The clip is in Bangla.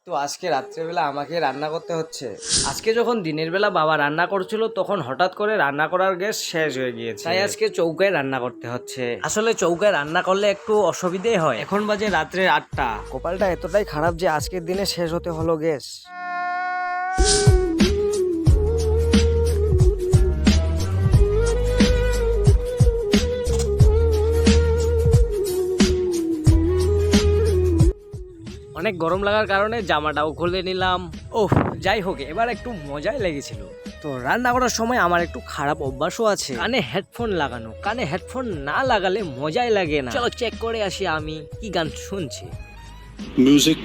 তো আজকে রাত্রেবেলা আমাকে রান্না করতে হচ্ছে। আজকে যখন দিনের বেলা বাবা রান্না করছিল তখন হঠাৎ করে রান্না করার গ্যাস শেষ হয়ে গিয়েছে, তাই আজকে চৌকায় রান্না করতে হচ্ছে। আসলে চৌকায় রান্না করলে একটু অসুবিধাই হয়। এখন বাজে রাত্রে 8টা। কপালটা এতটাই খারাপ যে আজকের দিনে শেষ হতে হলো গ্যাস। অনেক গরম লাগার কারণে জামাটাও খুলে নিলাম। ওহ, যাই হোক, এবার একটু মজাই লেগেছিল। তো রান্না করার সময় আমার একটু খারাপ অভ্যাসও আছে, কানে হেডফোন লাগানো। কানে হেডফোন না লাগালে মজাই লাগে না। চলো চেক করে আসি আমি কি গান শুনছি। Music.